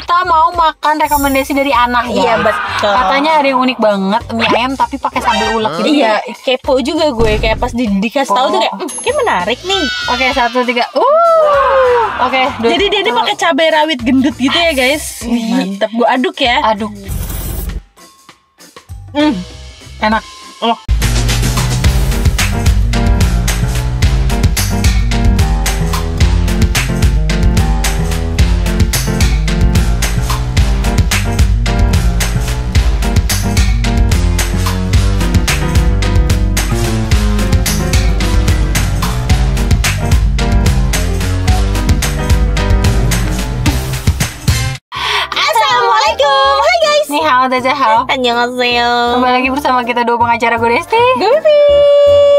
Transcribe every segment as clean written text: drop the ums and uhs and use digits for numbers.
kita mau makan rekomendasi dari Anah ya. Iya betul. Katanya ada yang unik banget, mie ayam tapi pakai sambal ulek gitu. Iya, kepo juga gue kayak pas dikasih tahu tuh kayak menarik nih. Oke, 1, 3. Oke, Jadi dia pakai cabai rawit gendut gitu ya, guys. Mantap. Gue aduk ya. aduk. Enak. Oh. Assalamualaikum. Hai guys. Nih, hao dajahao. Annyeonghaseyo. Kembali lagi bersama kita dua pengacara gue Desti. Govi.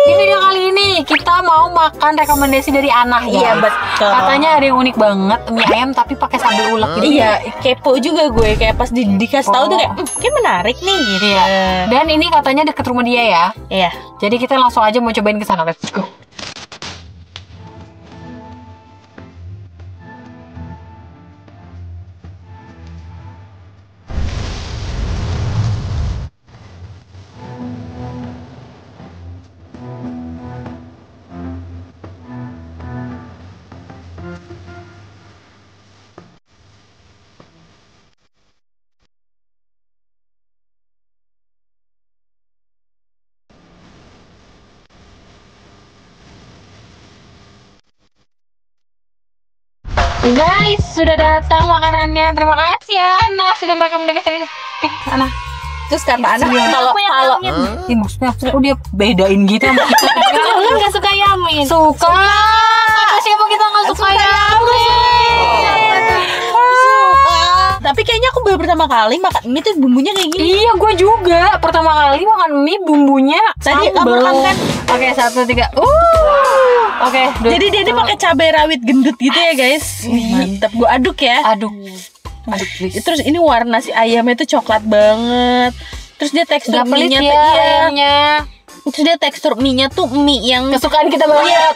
Di video kali ini kita mau makan rekomendasi dari Anah ya. Iya betul. Katanya ada yang unik banget, mie ayam tapi pakai sambal ulek gitu. Iya, kepo juga gue kayak pas dikasih tahu tuh kayak menarik nih gitu. Iya. Dan ini katanya deket rumah dia ya. Iya. Jadi kita langsung aja mau cobain ke sana. Let's go. Guys, sudah datang makanannya. Terima kasih ya, Anah sudah merekomendasikan. Anah. Terus kata anak kalau Maksudnya kok dia bedain gitu sama kita? lu nggak suka yamin. Suka. Kata siapa kita nggak suka yamin? Tapi kayaknya aku baru pertama kali makan mie tuh bumbunya kayak gini. Iya, gue juga pertama kali makan mie bumbunya Tadi sambal. makan kan? Oke, 1, 3. Oke, Jadi dia pakai cabai rawit gendut gitu ya, guys. Mantap. Gue aduk ya. aduk please. Terus ini warna si ayamnya tuh coklat banget. Terus dia tekstur Gak pelit mie-nya ya tuh iya. ayamnya. Terus dia tekstur mie-nya tuh mie yang Kesukaan kita banget.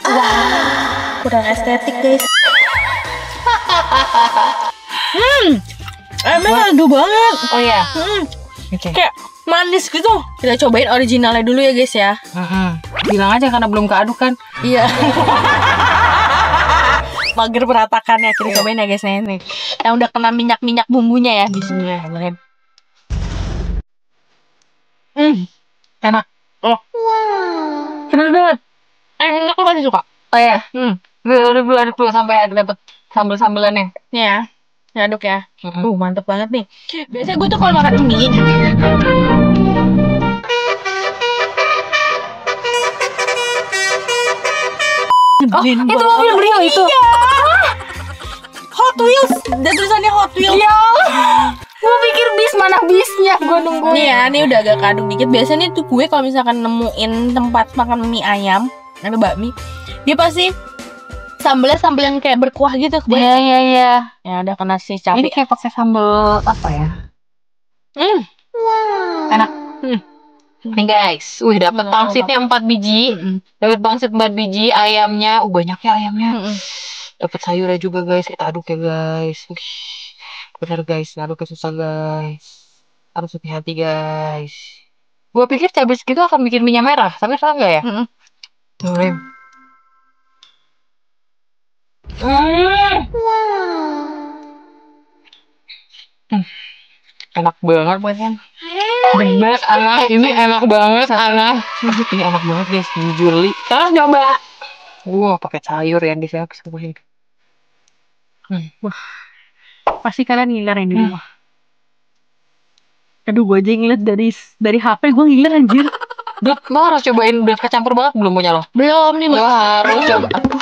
kurang estetik, guys. Emang ladu banget. Oh ya. Oke. Kayak manis gitu. Kita cobain originalnya dulu ya, guys ya. Bilang aja karena belum keaduk kan. Iya. Mager berantakan ya. Kita cobain ya, guys, nih. Yang udah kena minyak-minyak bumbunya ya. Bismillahirrahmanirrahim. Enak. Oh. Bener banget. Enak, lu pasti suka. Oh ya. Gue aduk dulu sampai dapet sambel-sambelannya. Ya. Ya, aduk ya. Mantep banget nih. Biasanya gue tuh kalau makan mie Itu mobil Brio itu. Hot Wheels. Dan tulisannya Hot Wheels. Ya. Gue pikir bis, mana bisnya? Gue nungguin. Nih ya, ini udah agak kaduk dikit. Biasanya tuh gue kalau misalkan nemuin tempat makan mie ayam atau bakmi, dia pasti sambelnya sambel yang kayak berkuah gitu. Iya. Ya udah kena si cabai. Ini kayak pakai sambal apa ya? Enak. Nih guys, dapat pangsitnya 4 biji. Dapat pangsit 4 biji, ayamnya, banyak ya ayamnya. Dapat sayurnya juga guys. Kita aduk ya guys. Bener guys, aduknya susah guys. Harus hati-hati guys. Gua pikir cabai segitu akan bikin minyak merah, tapi salah nggak ya? Enak banget buatnya. Bener, Anah. Ini enak banget, Anah. Ini enak banget guys, jujur li. Terus coba. Pakai sayur ya guys ya. Pasti kalian ngiler yang di rumah. Aduh, gue aja ngeliat dari HP gue ngiler anjir. Lo harus cobain, udah kecampur banget belum punya lo? Belum nih. Lo harus coba. Aduh,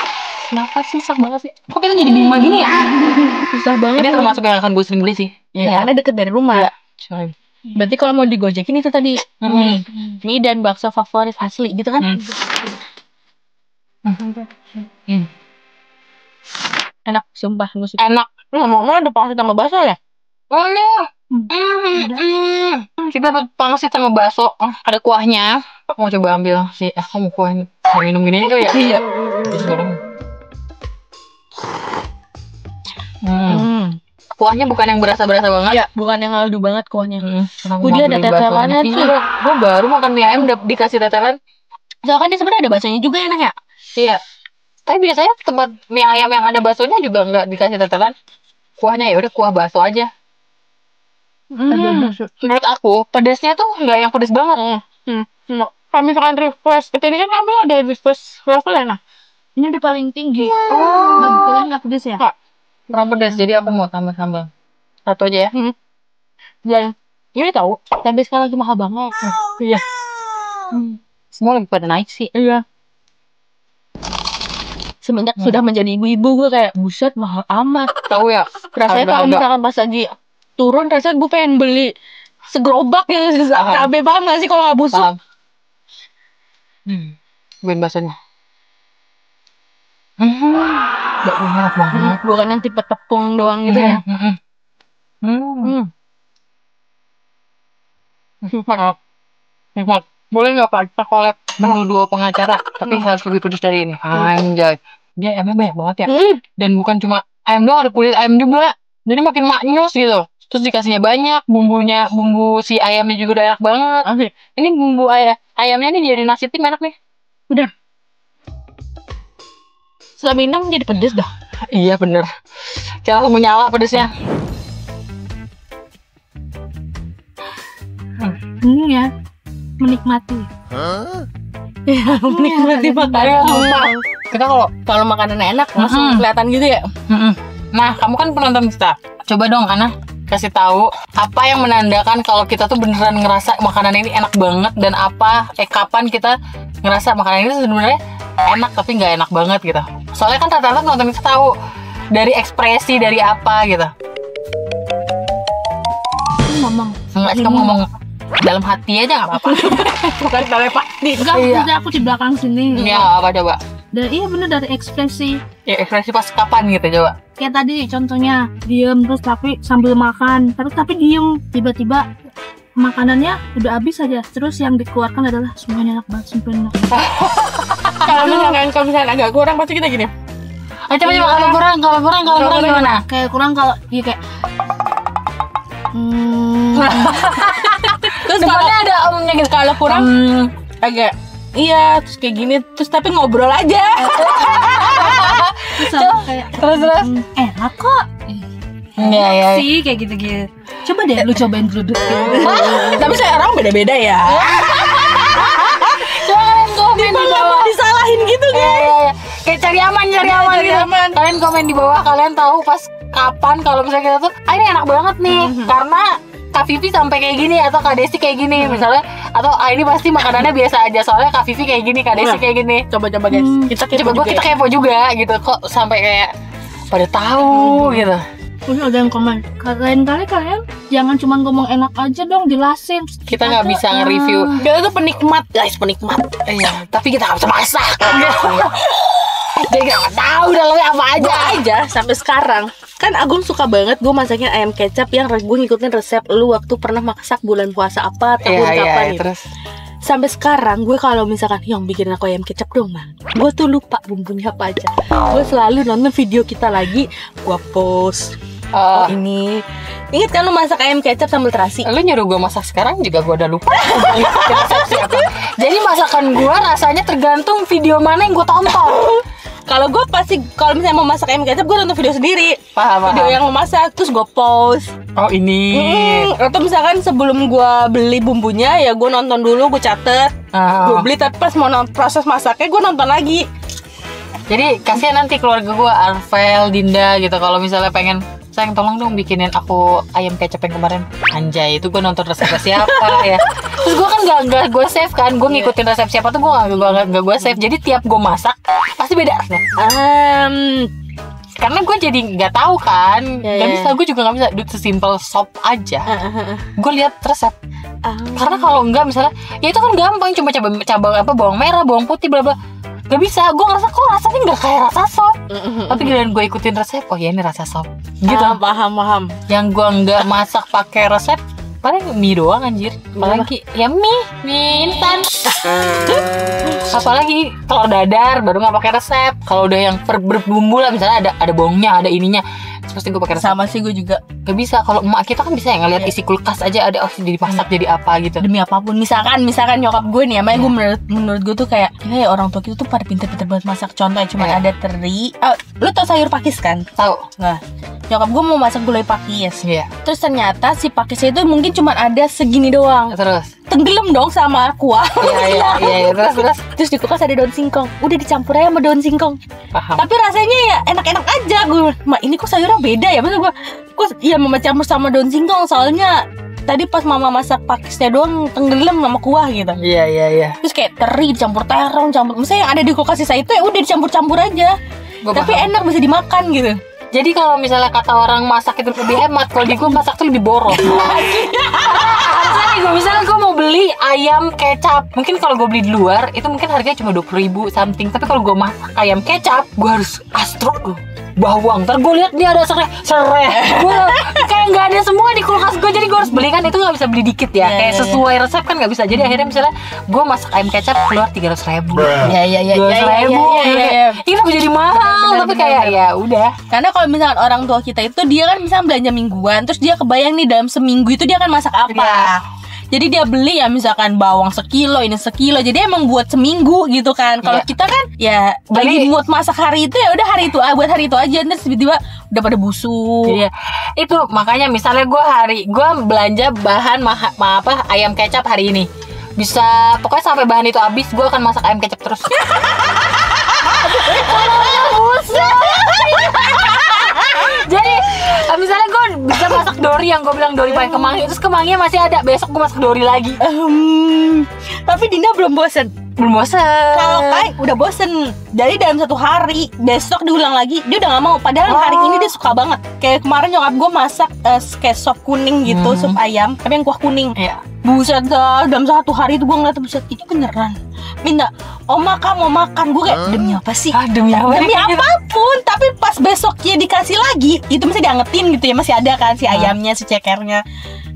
kenapa sih sak banget sih? Kok kita jadi bingung gini ya? Susah banget. Ini termasuk yang akan gue sering beli sih. Ya, karena deket dari rumah. Coy. Berarti kalau mau digojekin itu tadi mie dan bakso favorit asli gitu kan? Enak, sumpah gue suka. Enak. Ngomong-ngomong ada pangsit sama bakso ya? Oh iya. Kita dapat pangsit sama bakso. Ada kuahnya. Aku mau coba ambil sih. Aku mau kuah minum gini aja ya. Iya. kuahnya bukan yang berasa-berasa banget. Iya, bukan yang ngaldu banget kuahnya. Udah ada tetelannya tuh. Gue baru makan mie ayam dikasih tetelan. Soalnya kan dia sebenarnya ada baksonya juga enak ya. Iya. Tapi biasanya tempat mie ayam yang ada baksonya juga nggak dikasih tetelan. Kuahnya ya udah kuah bakso aja. Menurut aku pedasnya tuh nggak yang pedas banget. Kalau misalkan request, ini kan kami ada request level ya, nah ini udah paling tinggi. Kalian nggak pedes ya? Kurang pedas, jadi aku mau tambah sambal. Satu aja ya. Dan ini tahu, cabai sekarang lagi mahal banget. Iya. Semua lagi pada naik sih. Iya. Semenjak sudah menjadi ibu-ibu gue kayak buset mahal amat. Tahu ya. Rasanya kalau misalkan pas lagi turun, rasanya gue pengen beli segerobak yang cabai, paham nggak sih kalau nggak busuk? Paham. Gue baksonya. Baksonya enak banget. Bukan yang tipe tepung doang gitu ya. Nikmat. Boleh nggak Pak kita collab menu dua pengacara, tapi harus lebih pedas dari ini. Anjay. Dia ayamnya banyak banget ya. Dan bukan cuma ayam doang, ada kulit ayam juga. Jadi makin maknyus gitu. Terus dikasihnya banyak, bumbu si ayamnya juga udah enak banget. Ini bumbu ayamnya nih jadi nasi tim enak nih. Udah. Setelah minum jadi pedes dah. Iya bener. Kita langsung menyala pedesnya. Ini ya menikmati. Ya, menikmati makanan. Kita kalau makanan enak langsung kelihatan gitu ya. Nah, kamu kan penonton kita. Coba dong, Ana, kasih tahu apa yang menandakan kalau kita tuh beneran ngerasa makanan ini enak banget dan kapan kita ngerasa makanan ini sebenarnya enak tapi nggak enak banget gitu. Soalnya kan rata-rata penonton kita tahu dari ekspresi dari apa gitu. Ngomong. Enggak sih kamu ngomong dalam hati aja nggak apa-apa. Bukan telepati. Enggak, maksudnya aku di belakang sini. Iya, apa coba? Iya bener dari ekspresi. Ya ekspresi pas kapan gitu coba. Kayak tadi contohnya diem terus tapi sambil makan tapi diem tiba-tiba makanannya udah habis aja terus yang dikeluarkan adalah semuanya enak banget sempurna. Kalau misalkan agak kurang pasti kita gini. Coba kalau kurang gimana? Kayak kurang kalau iya kayak terus kalau ada omnya gitu kalau kurang agak iya terus kayak gini terus tapi ngobrol aja. terus enak kok. Iya. Sih kayak gitu-gitu. Coba deh lu cobain dulu. Tapi saya orang beda-beda ya. Jangan komen di bawah. Disalahin gitu kan. Kayak cari aman. Kalian komen di bawah kalian tahu pas kapan kalau misalnya kita tuh ini enak banget nih karena Kak Vivi sampai kayak gini atau Kak Desi kayak gini misalnya atau ini pasti makanannya biasa aja soalnya Kak Vivi kayak gini, Kak Desi kayak gini. Coba guys. Kita kepo juga gitu kok sampai kayak pada tahu gitu. Terus ada yang komen, kalian jangan cuma ngomong enak aja dong, jelasin. Kita nggak bisa nge-review. Kita tuh penikmat guys, penikmat. Iya, tapi kita nggak bisa masak. Jadi nggak tahu dalamnya apa aja sampai sekarang. Kan Agung suka banget gue masakin ayam kecap yang gue ngikutin resep lu waktu pernah masak bulan puasa apa tahun kapan gitu. Terus sampai sekarang gue kalau misalkan yang bikin aku ayam kecap dong mah, gue tuh lupa bumbunya apa aja. Gue selalu nonton video kita lagi, gue post. Ini ingat kan lu masak ayam kecap sambal terasi? Lu nyuruh gue masak sekarang juga gue udah lupa. Jadi masakan gue rasanya tergantung video mana yang gue tonton. Kalau gue pasti kalau misalnya mau masak ayam kecap gue nonton video sendiri. Paham. Video yang memasak terus gue post. Oh ini. Atau misalkan sebelum gue beli bumbunya ya gue nonton dulu, gue catet. Gue beli tapi pas mau proses masaknya gue nonton lagi. Jadi kasihan nanti keluarga gue Arvel, Dinda gitu kalau misalnya pengen sayang tolong dong bikinin aku ayam kecap yang kemarin. Anjay itu gue nonton resep siapa ya. Terus gue kan gak gue save kan, gue ngikutin resep siapa tuh gue gak save. Jadi tiap gue masak pasti beda rasanya. Karena gue jadi nggak tahu kan, nggak bisa, gue juga nggak bisa sesimpel sop aja. Gue lihat resep. Karena kalau enggak misalnya, ya itu kan gampang cuma cabang apa bawang merah, bawang putih, bla bla. Gak bisa, gue ngerasa kok rasanya nggak kayak rasa sop. Tapi giliran gue ikutin resep, oh ya ini rasa sop. Gitu. Paham. Yang gue nggak masak pakai resep, paling mie doang anjir. Apalagi ya mie instan. Apalagi telur dadar baru nggak pakai resep. Kalau udah yang berbumbu lah misalnya ada bawangnya, ada ininya, Pasti gue pakai resep. Sama sih gue juga. Gak bisa, kalau emak kita kan bisa ya ngeliat isi kulkas aja ada jadi masak jadi apa gitu. Demi apapun, misalkan nyokap gue nih, gue menurut gue tuh kayak orang tua kita tuh pada pinter-pinter banget masak. Contohnya cuma ada teri. Lu tau sayur pakis kan? Tahu. Nah, nyokap gue mau masak gulai pakis. Iya. Terus ternyata si pakisnya itu mungkin cuma ada segini doang. Terus tenggelam dong sama kuah. Iya. Terus di kulkas ada daun singkong. Udah dicampur aja sama daun singkong. Paham. Tapi rasanya ya enak-enak aja. Gue, ini kok sayurnya beda ya? Maksud gue, kok ya mama campur sama daun singkong. Soalnya tadi pas mama masak pakisnya doang tenggelam sama kuah gitu. Iya. Terus kayak teri dicampur terong, misalnya yang ada di kulkas sisa itu ya udah dicampur-campur aja. Tapi enak, bisa dimakan gitu. Jadi kalau misalnya kata orang masak itu lebih hemat, kalau di gue masak tuh lebih boros. Misalnya gue mau beli ayam kecap, mungkin kalau gue beli di luar itu mungkin harganya cuma 20.000 something. Tapi kalau gue masak ayam kecap, gue harus bawang. Ntar gue lihat dia ada serai, gue kayak nggak ada semua di kulkas gue, jadi gue harus beli kan. Itu nggak bisa beli dikit ya, kayak sesuai resep kan nggak bisa. Jadi akhirnya misalnya gue masak ayam kecap keluar 300.000. Iya. Itu jadi mahal, tapi kayak ya udah. Karena kalau misalkan orang tua kita itu dia kan misalnya belanja mingguan, terus dia kebayang nih dalam seminggu itu dia akan masak apa. Jadi dia beli ya misalkan bawang sekilo, ini sekilo. Jadi emang buat seminggu gitu kan. Kalau kita kan ya lagi mood masak hari itu ya udah hari itu, buat hari itu aja. Terus tiba-tiba udah pada busuk. Iya. Itu makanya misalnya gue belanja bahan ayam kecap hari ini. Bisa pokoknya sampai bahan itu habis, gue akan masak ayam kecap terus. Jadi misalnya gue bisa masak dori yang gue bilang dori pakai kemangi, terus kemanginya masih ada, besok gue masak dori lagi. Tapi Dinda belum bosen. Kalau Kai udah bosen. Jadi dalam satu hari, besok diulang lagi, dia udah gak mau. Padahal hari ini dia suka banget. Kayak kemarin nyokap gue masak kayak sop kuning gitu, sup ayam, tapi yang kuah kuning. Buset dah, dalam satu hari itu gue ngeliat, buset, ini beneran minta oma kamu mau makan. Gue kayak demi apa sih? Demi apapun. Tapi pas besoknya dikasih lagi, itu masih diangetin gitu ya, masih ada kan si ayamnya, si cekernya.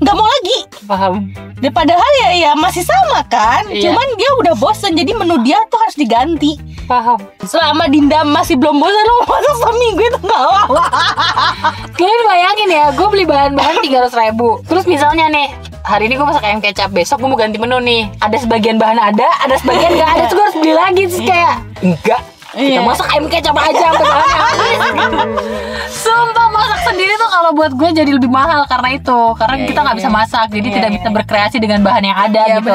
Nggak mau lagi. Paham. Dan padahal ya masih sama kan. Cuman dia udah bosen, jadi menu dia tuh harus diganti. Paham. Selama Dinda masih belum bosan, lo masak seminggu itu nggak apa-apa. Kalian bayangin ya, gue beli bahan-bahan 300.000. Terus misalnya nih, hari ini gue masak ayam kecap, besok gue mau ganti menu nih. Ada sebagian bahan ada sebagian nggak ada. Terus gue harus beli lagi. Terus kayak enggak, kita masak ayam kecap aja sampai bahannya habis. Sumpah masak sendiri tuh kalau buat gue jadi lebih mahal karena itu. Karena kita nggak bisa masak, jadi tidak bisa berkreasi dengan bahan yang ada gitu.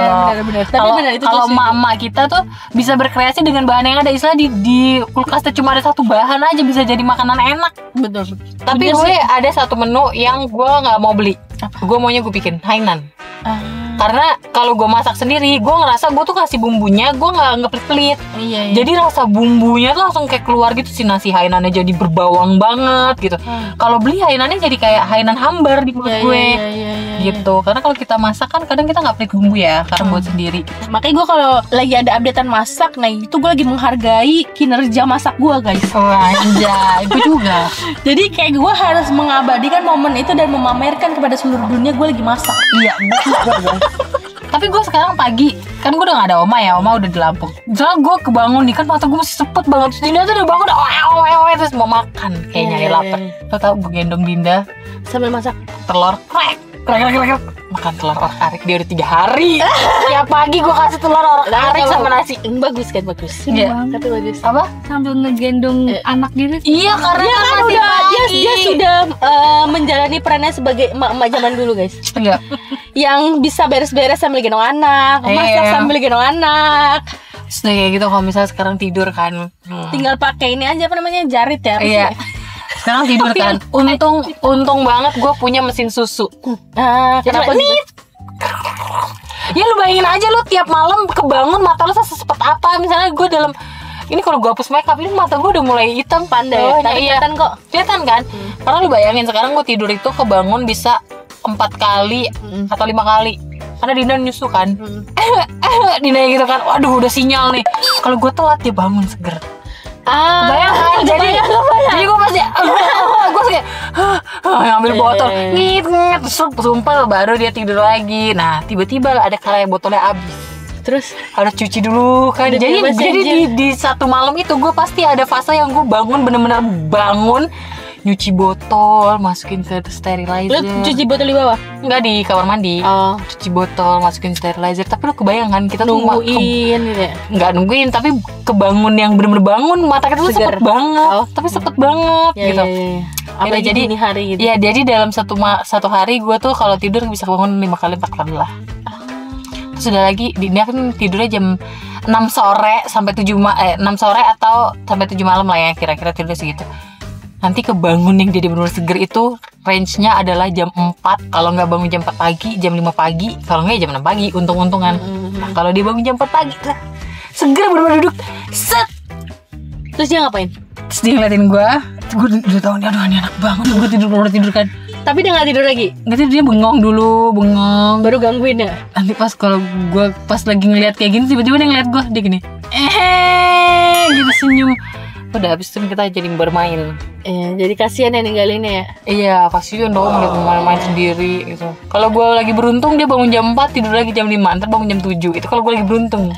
Kalau mama kita tuh bisa berkreasi dengan bahan yang ada. Istilah di kulkas cuma ada satu bahan aja bisa jadi makanan enak. Betul. Tapi gue ada satu menu yang gue nggak mau beli. Gue maunya gue bikin Hainan. Karena kalau gue masak sendiri, gue ngerasa gue tuh kasih bumbunya, gue nggak ngepelit-pelit. Jadi rasa bumbunya tuh langsung kayak keluar gitu, si nasi Hainannya jadi berbawang banget gitu. Kalau beli Hainannya jadi kayak Hainan hambar di mulut gue. Gitu. Karena kalau kita masak kan kadang kita nggak pelit bumbu ya, karena buat sendiri. Makanya gue kalau lagi ada updatean masak, nah itu gue lagi menghargai kinerja masak gue, guys. Anjay, itu juga. Jadi kayak gue harus mengabadikan momen itu dan memamerkan kepada seluruh dunia gue lagi masak. Iya, tapi gue sekarang pagi kan gue udah gak ada oma udah di Lampung. Soalnya gue kebangun nih kan, mata gue masih sepet banget. Terus Dinda tuh udah bangun, terus mau makan kayak nyari lapar. Lo tau gue gendong Dinda sambil masak telur krek. Makan telur orak-arik dia udah 3 hari. Tiap pagi gue kasih telur orak-arik sama nasi. Bagus. Iya. Tapi bagus. Apa? Sambil ngegendong anak dia. Iya, karena dia kan masih udah dia sudah menjalani perannya sebagai emak-emak zaman dulu, guys. Enggak. Yang bisa beres-beres sambil gendong anak, masak sambil gendong anak. Sudah kayak gitu. Kalau misalnya sekarang tidur kan, tinggal pakai ini aja, apa namanya, jarit ya. Iya. Sekarang tidur kan. Untung banget gue punya mesin susu. Kenapa nih? Ya lu bayangin aja, lu tiap malam kebangun mata lu sesepet apa. Misalnya gue dalam ini, kalau gue hapus makeup ini mata gue udah mulai hitam. Pandai. Tapi kelihatan kok. Kelihatan kan? Karena lu bayangin sekarang gue tidur itu kebangun bisa 4 kali atau 5 kali. Karena Dinda nyusu kan. Dinda gitu kan. Waduh, udah sinyal nih. Kalau gue telat dia bangun seger. Bayangkan, jadi gue pasti gue kayak ngambil botol ngit sumpah baru dia tidur lagi. Nah tiba-tiba ada kalanya botolnya habis, terus harus cuci dulu kan. Jadi di satu malam itu gue pasti ada fase yang gue bangun, bener-bener bangun nyuci botol, masukin ke sterilizer. Lu cuci botol di bawah? Enggak, di kamar mandi. Cuci botol, masukin sterilizer. Tapi lu kebayang kan kita nungguin gitu ya? Nggak nungguin, tapi kebangun yang bener-bener bangun, mata kita tuh cepet banget. Tapi cepet banget gitu. Apa jadi ini hari gitu? Ya jadi dalam satu hari gue tuh kalau tidur bisa bangun 5 kali 4 kali lah. Terus udah lagi, dia kan tidurnya jam 6 sore sampai 6 sore atau sampai 7 malam lah ya, kira-kira tidur segitu. Nanti kebangun yang jadi benar-benar seger itu range-nya adalah jam 4. Kalau nggak bangun jam 4 pagi, jam 5 pagi. Kalau nggak ya jam 6 pagi, untung-untungan. Nah, kalau dia bangun jam 4 pagi lah, seger benar-benar duduk. Set. Terus dia ngapain? Terus dia ngeliatin gue udah tau nih, aduh ini enak banget. Gue tidur kan. Tapi dia nggak tidur lagi? Nggak tidur, dia bengong dulu, baru gangguin ya? Nanti kalau gue pas lagi ngeliat kayak gini, tiba-tiba dia ngeliat gue, dia gini gitu senyum. Udah habis itu kita jadi bermain. Jadi kasihan ya ninggalinnya ya? Iya, kasihan dong dia main sendiri gitu. Kalau gue lagi beruntung dia bangun jam 4, tidur lagi jam 5, ntar bangun jam 7. Itu kalau gue lagi beruntung.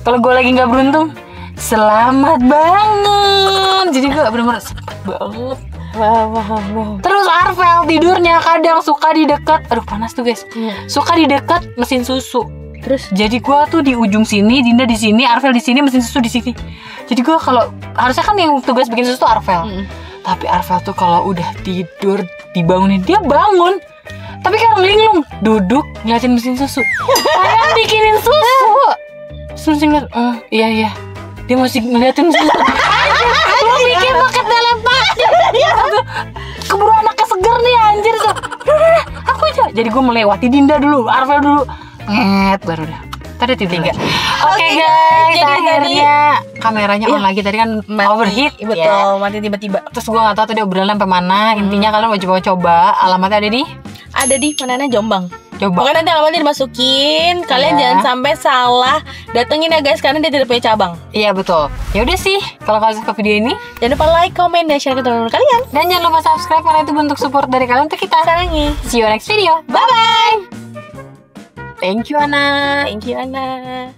Kalau gue lagi nggak beruntung, selamat banget. Jadi gue bener-bener selamat banget. Wow. Terus Arvel tidurnya kadang suka di dekat, aduh panas tuh guys, suka di dekat mesin susu. Terus jadi gue tuh di ujung sini, Dinda di sini, Arvel di sini, mesin susu di sini. Jadi gue kalau harusnya kan yang tugas bikin susu tuh Arvel, tapi Arvel tuh kalau udah tidur dibangunin dia bangun, tapi kalau linglung duduk ngeliatin mesin susu. Saya bikinin susu, terus ngeliat, iya dia masih ngeliatin susu. Gue mikir pakai telepati. Keburu anaknya seger nih anjir tuh. Aku aja. Jadi gue melewati Dinda dulu, Arvel dulu. Baru dah. Tadi tidur. Oke guys, jadi akhirnya kameranya on lagi. Tadi kan overheat. Betul, mati tiba-tiba. Terus gue gak tahu tadi obrolan sampai mana. Intinya kalian wajib coba. Alamatnya ada di mana? Jombang. Coba. Pokoknya nanti alamatnya dimasukin. Kalian jangan sampai salah datengin ya guys, karena dia tidak punya cabang. Iya betul. Ya udah sih, kalau kalian suka video ini, jangan lupa like, comment, dan share ke teman-teman kalian. Dan jangan lupa subscribe karena itu bentuk support dari kalian untuk kita. Sarangi. See you next video. Bye bye. Thank you Ana. Thank you Ana.